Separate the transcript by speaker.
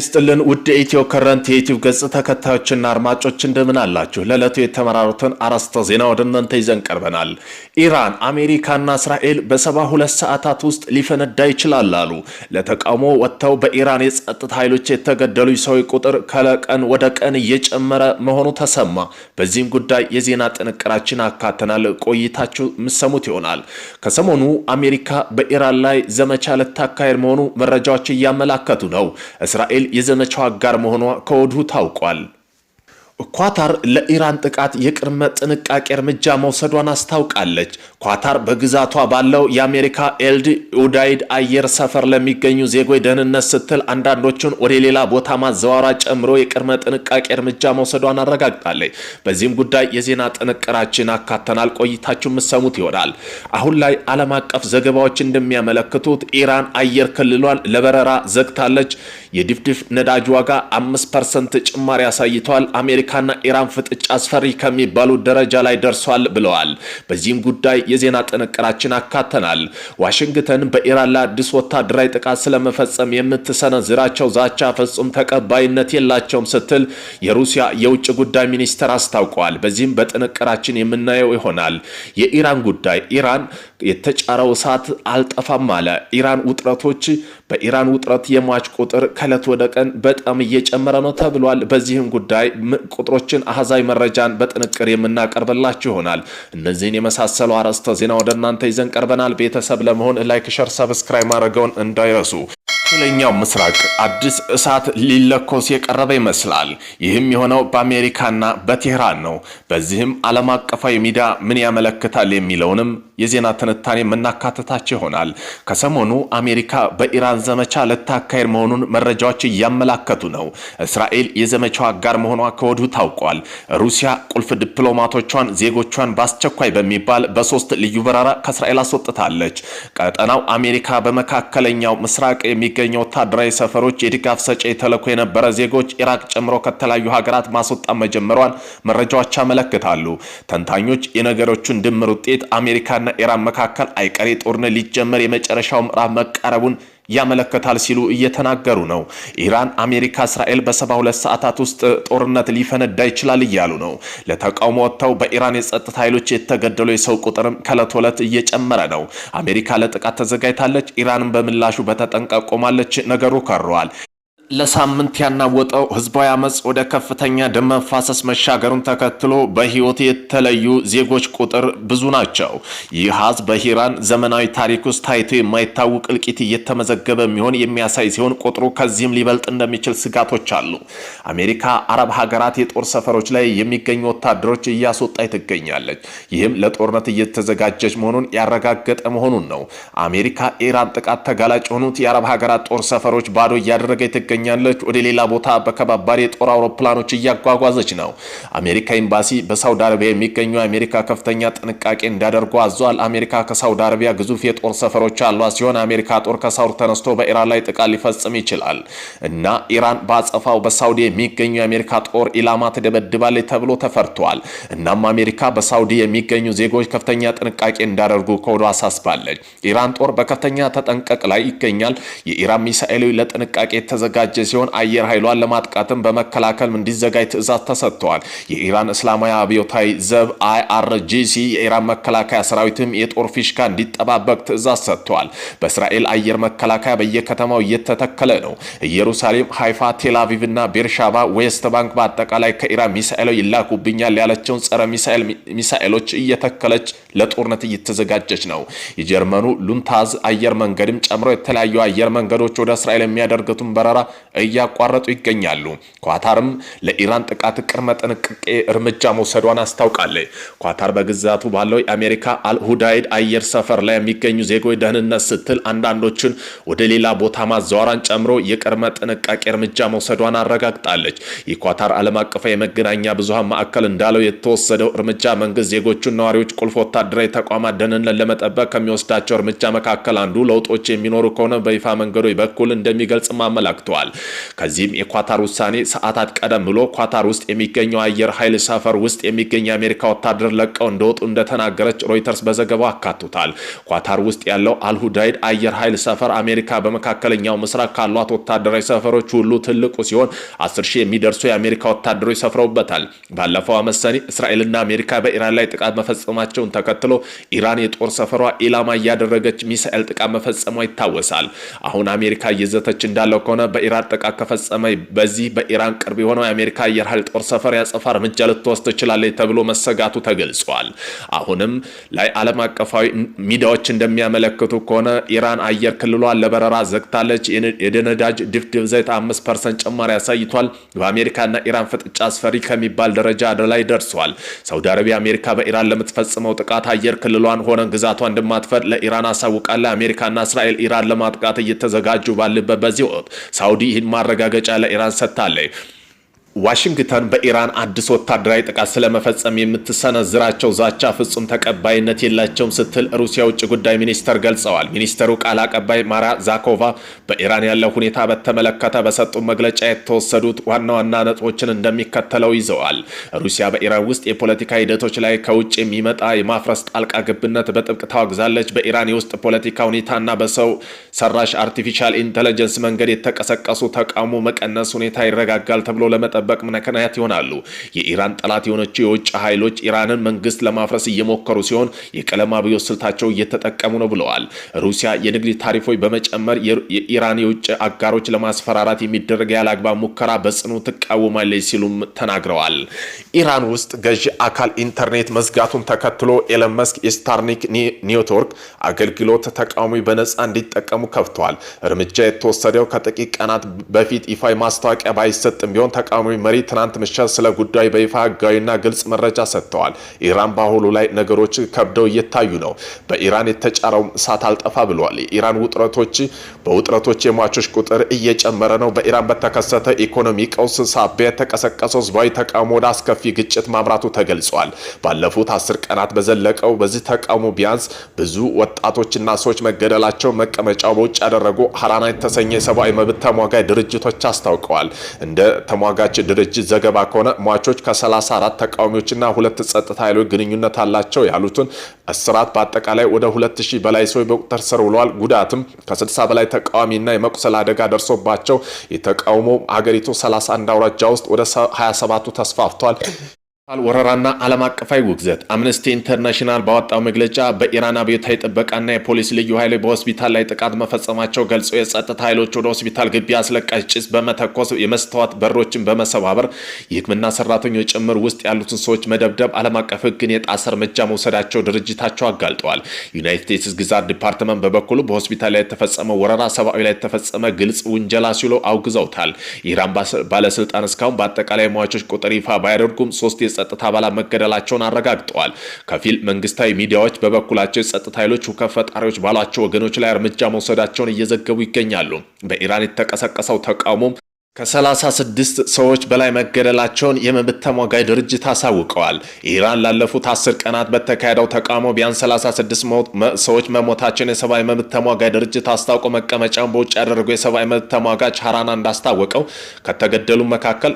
Speaker 1: ይስጥልን ውድ ኢትዮ ከረንት የዩቲዩብ ገጽ ተከታዮችና አድማጮች እንደምን አላችሁ? ለዕለቱ የተመራሩትን አርዕስተ ዜና ወደ እናንተ ይዘን ቀርበናል። ኢራን፣ አሜሪካና እስራኤል በ72 ሰዓታት ውስጥ ሊፈነዳ ይችላል አሉ። ለተቃውሞ ወጥተው በኢራን የጸጥታ ኃይሎች የተገደሉ ሰዎች ቁጥር ከቀን ወደ ቀን እየጨመረ መሆኑ ተሰማ። በዚህም ጉዳይ የዜና ጥንቅራችን አካተናል። ቆይታችሁ ምሰሙት ይሆናል። ከሰሞኑ አሜሪካ በኢራን ላይ ዘመቻ ልታካሄድ መሆኑ መረጃዎች እያመላከቱ ነው። እስራኤል የዘመቻው አጋር መሆኗ ከወዲሁ ታውቋል። ኳታር ለኢራን ጥቃት የቅድመ ጥንቃቄ እርምጃ መውሰዷን አስታውቃለች። ኳታር በግዛቷ ባለው የአሜሪካ ኤልድ ኡዳይድ አየር ሰፈር ለሚገኙ ዜጎች ደህንነት ስትል አንዳንዶቹን ወደ ሌላ ቦታ ማዘዋወራ ጨምሮ የቅድመ ጥንቃቄ እርምጃ መውሰዷን አረጋግጣለች። በዚህም ጉዳይ የዜና ጥንቅራችን አካተናል። ቆይታችሁ የምትሰሙት ይሆናል። አሁን ላይ ዓለም አቀፍ ዘገባዎች እንደሚያመለክቱት ኢራን አየር ክልሏን ለበረራ ዘግታለች። የድፍድፍ ነዳጅ ዋጋ 5% ጭማሪ አሳይቷል። አሜሪካና ኢራን ፍጥጫ አስፈሪ ከሚባሉ ደረጃ ላይ ደርሷል ብለዋል። በዚህም ጉዳይ የዜና ጥንቅራችን አካተናል። ዋሽንግተን በኢራን ላይ አዲስ ወታደራዊ ጥቃት ስለመፈጸም የምትሰነዝራቸው ዛቻ ፍጹም ተቀባይነት የላቸውም ስትል የሩሲያ የውጭ ጉዳይ ሚኒስትር አስታውቋል። በዚህም በጥንቅራችን የምናየው ይሆናል። የኢራን ጉዳይ ኢራን የተጫረው እሳት አልጠፋም አለ። በኢራን ውጥረት የሟች ቁጥር ከዕለት ወደ ቀን በጣም እየጨመረ ነው ተብሏል። በዚህም ጉዳይ ቁጥሮችን አሃዛዊ መረጃን በጥንቅር የምናቀርብላችሁ ይሆናል። እነዚህን የመሳሰሉ አርዕስተ ዜና ወደ እናንተ ይዘን ቀርበናል። ቤተሰብ ለመሆን ላይክ፣ ሸር፣ ሰብስክራይብ ማድረግዎን እንዳይረሱ። መካከለኛው ምስራቅ አዲስ እሳት ሊለኮስ የቀረበ ይመስላል። ይህም የሆነው በአሜሪካና በቴህራን ነው። በዚህም ዓለም አቀፋዊ ሚዲያ ምን ያመለክታል የሚለውንም የዜና ትንታኔ የምናካትታቸው ይሆናል። ከሰሞኑ አሜሪካ በኢራን ዘመቻ ልታካሄድ መሆኑን መረጃዎች እያመላከቱ ነው። እስራኤል የዘመቻው አጋር መሆኗ ከወዲሁ ታውቋል። ሩሲያ ቁልፍ ዲፕሎማቶቿን ዜጎቿን በአስቸኳይ በሚባል በሶስት ልዩ በረራ ከእስራኤል አስወጥታለች። ቀጠናው አሜሪካ በመካከለኛው ምስራቅ የሚገኙ ወታደራዊ ሰፈሮች የድጋፍ ሰጪ ተልዕኮ የነበረ ዜጎች ኢራቅ ጨምሮ ከተለያዩ ሀገራት ማስወጣት መጀመሯን መረጃዎች ያመለክታሉ። ተንታኞች የነገሮቹን ድምር ውጤት አሜሪካና ኢራን መካከል አይቀሬ ጦርነት ሊጀመር የመጨረሻው ምዕራፍ መቃረቡን ያመለክታል ሲሉ እየተናገሩ ነው። ኢራን፣ አሜሪካ፣ እስራኤል በ72 ሰዓታት ውስጥ ጦርነት ሊፈነዳ ይችላል እያሉ ነው። ለተቃውሞ ወጥተው በኢራን የጸጥታ ኃይሎች የተገደሉ የሰው ቁጥርም ከዕለት ወለት እየጨመረ ነው። አሜሪካ ለጥቃት ተዘጋጅታለች። ኢራንን በምላሹ በተጠንቀቅ ቆማለች። ነገሩ ከሯል። ለሳምንት ያናወጠው ህዝባዊ አመጽ ወደ ከፍተኛ ደም መፋሰስ መሻገሩን ተከትሎ በህይወት የተለዩ ዜጎች ቁጥር ብዙ ናቸው። ይህ ሀዝ በኢራን ዘመናዊ ታሪክ ውስጥ ታይቶ የማይታወቅ እልቂት እየተመዘገበ የሚሆን የሚያሳይ ሲሆን ቁጥሩ ከዚህም ሊበልጥ እንደሚችል ስጋቶች አሉ። አሜሪካ አረብ ሀገራት የጦር ሰፈሮች ላይ የሚገኙ ወታደሮች እያስወጣች ትገኛለች። ይህም ለጦርነት እየተዘጋጀች መሆኑን ያረጋገጠ መሆኑን ነው። አሜሪካ ኢራን ጥቃት ተጋላጭ የሆኑት የአረብ ሀገራት ጦር ሰፈሮች ባዶ እያደረገች ትገኛለች። ወደ ሌላ ቦታ በከባድ የጦር አውሮፕላኖች እያጓጓዘች ነው። አሜሪካ ኤምባሲ በሳውዲ አረቢያ የሚገኙ አሜሪካ ከፍተኛ ጥንቃቄ እንዲያደርጉ አዟል። አሜሪካ ከሳውዲ አረቢያ ግዙፍ የጦር ሰፈሮች ያሏት ሲሆን አሜሪካ ጦር ከሳውዲ ተነስቶ በኢራን ላይ ጥቃት ሊፈጽም ይችላል እና ኢራን ባጸፋው በሳውዲ የሚገኙ የአሜሪካ ጦር ኢላማ ትደበድባለች ተብሎ ተፈርቷል። እናም አሜሪካ በሳውዲ የሚገኙ ዜጎች ከፍተኛ ጥንቃቄ እንዲያደርጉ ከወዲሁ አሳስባለች። ኢራን ጦር በከፍተኛ ተጠንቀቅ ላይ ይገኛል። የኢራን ሚሳኤሎች ለጥንቃቄ የተዘጋጀ ሲሆን አየር ኃይሏን ለማጥቃትም በመከላከል እንዲዘጋጅ ትዕዛዝ ተሰጥቷል። የኢራን እስላማዊ አብዮታዊ ዘብ IRGC የኢራን መከላከያ ሰራዊትም የጦር ፊሽካ እንዲጠባበቅ ትዕዛዝ ሰጥቷል። በእስራኤል አየር መከላከያ በየከተማው እየተተከለ ነው። ኢየሩሳሌም፣ ሃይፋ፣ ቴል አቪቭ እና ቤርሻባ፣ ዌስት ባንክ በአጠቃላይ ከኢራን ሚሳኤሎች ይላኩብኛል ያለችውን ጸረ ሚሳኤሎች እየተከለች ለጦርነት እየተዘጋጀች ነው። የጀርመኑ ሉንታዝ አየር መንገድም ጨምሮ የተለያዩ አየር መንገዶች ወደ እስራኤል የሚያደርጉትን በረራ እያቋረጡ ይገኛሉ። ኳታርም ለኢራን ጥቃት ቅድመ ጥንቃቄ እርምጃ መውሰዷን አስታውቃለች። ኳታር በግዛቱ ባለው የአሜሪካ አልሁዳይድ አየር ሰፈር ላይ የሚገኙ ዜጎች ደህንነት ስትል አንዳንዶችን ወደ ሌላ ቦታ ማዘዋወራን ጨምሮ የቅድመ ጥንቃቄ እርምጃ መውሰዷን አረጋግጣለች። የኳታር ዓለም አቀፍ የመገናኛ ብዙሃን ማዕከል እንዳለው የተወሰደው እርምጃ መንግስት ዜጎቹን ነዋሪዎች ቁልፍ ወታደራዊ ተቋማት ደህንነት ለመጠበቅ ከሚወስዳቸው እርምጃ መካከል አንዱ ለውጦች የሚኖሩ ከሆነ በይፋ መንገዶች በኩል እንደሚገልጽም አመላክተዋል። ከዚህም የኳታር ውሳኔ ሰዓታት ቀደም ብሎ ኳታር ውስጥ የሚገኘው አየር ኃይል ሰፈር ውስጥ የሚገኝ የአሜሪካ ወታደር ለቀው እንደወጡ እንደተናገረች ሮይተርስ በዘገባው አካቷል። ኳታር ውስጥ ያለው አልሁዳይድ አየር ኃይል ሰፈር አሜሪካ በመካከለኛው ምስራቅ ካሏት ወታደራዊ ሰፈሮች ሁሉ ትልቁ ሲሆን 10,000 የሚደርሱ የአሜሪካ ወታደሮች ሰፍረውበታል። ባለፈው ዓመት ሰኔ እስራኤልና አሜሪካ በኢራን ላይ ጥቃት መፈጸማቸውን ተከትሎ ኢራን የጦር ሰፈሯ ኢላማ እያደረገች ሚሳኤል ጥቃት መፈጸሟ ይታወሳል። አሁን አሜሪካ እየዘተች እንዳለው ከሆነ በኢራን ጥቃት ከፈጸመ በዚህ በኢራን ቅርብ የሆነው የአሜሪካ አየር ኃይል ጦር ሰፈር ያጸፋ እርምጃ ልትወስድ ትችላለች ተብሎ መሰጋቱ ተገልጿል። አሁንም ላይ ዓለም አቀፋዊ ሚዲያዎች እንደሚያመለክቱ ከሆነ ኢራን አየር ክልሏን ለበረራ ዘግታለች። የነዳጅ ድፍድፍ ዘይት 5% ጭማሪ አሳይቷል። በአሜሪካና ኢራን ፍጥጫ አስፈሪ ከሚባል ደረጃ ላይ ደርሷል። ሳውዲ አረቢያ አሜሪካ በኢራን ለምትፈጽመው ጥቃት አየር ክልሏን ሆነ ግዛቷ እንደማትፈቅድ ለኢራን አሳውቃለች። አሜሪካና እስራኤል ኢራን ለማጥቃት እየተዘጋጁ ባለበት በዚህ ወቅት ሳውዲ ይህን ማረጋገጫ ለኢራን ሰጥታለች። ዋሽንግተን በኢራን አዲስ ወታደራዊ ጥቃት ስለመፈጸም የምትሰነዝራቸው ዛቻ ፍጹም ተቀባይነት የላቸውም ስትል ሩሲያ ውጭ ጉዳይ ሚኒስተር ገልጸዋል። ሚኒስተሩ ቃል አቀባይ ማሪያ ዛኮቫ በኢራን ያለው ሁኔታ በተመለከተ በሰጡት መግለጫ የተወሰዱት ዋና ዋና ነጥቦችን እንደሚከተለው ይዘዋል። ሩሲያ በኢራን ውስጥ የፖለቲካ ሂደቶች ላይ ከውጭ የሚመጣ የማፍረስ ጣልቃ ገብነት በጥብቅ ታወግዛለች። በኢራን የውስጥ ፖለቲካ ሁኔታና በሰው ሰራሽ አርቲፊሻል ኢንተለጀንስ መንገድ የተቀሰቀሱ ተቃውሞ መቀነስ ሁኔታ ይረጋጋል ተብሎ ለመጠበቅ ምክንያት ይሆናሉ። የኢራን ጠላት የሆነችው የውጭ ኃይሎች ኢራንን መንግስት ለማፍረስ እየሞከሩ ሲሆን የቀለም አብዮት ስልታቸው እየተጠቀሙ ነው ብለዋል። ሩሲያ የንግድ ታሪፎች በመጨመር የኢራን የውጭ አጋሮች ለማስፈራራት የሚደረግ ያለአግባብ ሙከራ በጽኑ ትቃወማለች ሲሉም ተናግረዋል። ኢራን ውስጥ ገዢ አካል ኢንተርኔት መዝጋቱን ተከትሎ ኤለን መስክ የስታርሊንክ ኔትወርክ አገልግሎት ተቃዋሚ በነፃ እንዲጠቀሙ ከፍተዋል። እርምጃ የተወሰደው ከጥቂት ቀናት በፊት ይፋ ማስታወቂያ ባይሰጥም ቢሆን ተቃዋሚ መሪ ትናንት ምሽት ስለ ጉዳዩ በይፋ ህጋዊና ግልጽ መረጃ ሰጥተዋል። ኢራን በአሁኑ ላይ ነገሮች ከብደው እየታዩ ነው። በኢራን የተጫረው እሳት አልጠፋ ብለዋል። የኢራን በውጥረቶች የሟቾች ቁጥር እየጨመረ ነው። በኢራን በተከሰተ ኢኮኖሚ ቀውስ ሳቢያ የተቀሰቀሰው ህዝባዊ ተቃውሞ ወደ አስከፊ ግጭት ማምራቱ ተገልጿል። ባለፉት 10 ቀናት በዘለቀው በዚህ ተቃውሞ ቢያንስ ብዙ ወጣቶችና ሰዎች መገደላቸው መቀመጫው በውጭ ያደረጉ ሀራና የተሰኘ የሰብአዊ መብት ተሟጋይ ድርጅቶች አስታውቀዋል። እንደ ተሟጋች ድርጅት ዘገባ ከሆነ ሟቾች ከ34 ተቃዋሚዎችና 2 ጸጥታ ኃይሎች ግንኙነት አላቸው ያሉትን እስራት በአጠቃላይ ወደ 2000 በላይ ሰዎች በቁጥጥር ስር ውለዋል። ጉዳትም ከ60 በላይ ተቃዋሚና የመቁሰል አደጋ ደርሶባቸው የተቃውሞ ሀገሪቱ 31 አውራጃ ውስጥ ወደ 27ቱ ተስፋፍቷል። ወረራና ዓለም አቀፋዊ ውግዘት አምነስቲ ኢንተርናሽናል ባወጣው መግለጫ በኢራን አብዮታዊ ጥበቃና የፖሊስ ልዩ ኃይሎች በሆስፒታል ላይ ጥቃት መፈጸማቸው ገልጾ የጸጥታ ኃይሎች ወደ ሆስፒታል ግቢ አስለቃሽ ጭስ በመተኮስ የመስታወት በሮችን በመሰባበር የሕክምና ሰራተኞች ጭምር ውስጥ ያሉትን ሰዎች መደብደብ ዓለም አቀፍ ሕግን የጣሰ እርምጃ መውሰዳቸው ድርጅታቸው አጋልጠዋል። ዩናይትድ ስቴትስ ግዛት ዲፓርትመንት በበኩሉ በሆስፒታል ላይ የተፈጸመው ወረራ ሰብአዊ ላይ የተፈጸመ ግልጽ ውንጀላ ሲሉ አውግዘውታል። የኢራን ባለስልጣን እስካሁን በአጠቃላይ ሟቾች ቁጥር ይፋ ባያደርጉም 3 የጸጥታ አባላት መገደላቸውን አረጋግጠዋል። ከፊል መንግስታዊ ሚዲያዎች በበኩላቸው የጸጥታ ኃይሎች ሁከት ፈጣሪዎች ባሏቸው ወገኖች ላይ እርምጃ መውሰዳቸውን እየዘገቡ ይገኛሉ። በኢራን የተቀሰቀሰው ተቃውሞም ከ36 ሰዎች በላይ መገደላቸውን የመብት ተሟጋይ ድርጅት አሳውቀዋል። ኢራን ላለፉት 10 ቀናት በተካሄደው ተቃውሞ ቢያንስ 36 ሰዎች መሞታቸውን የሰብአዊ መብት ተሟጋይ ድርጅት አስታውቆ መቀመጫውን በውጭ ያደረገው የሰብአዊ መብት ተሟጋች ሀራና እንዳስታወቀው ከተገደሉ መካከል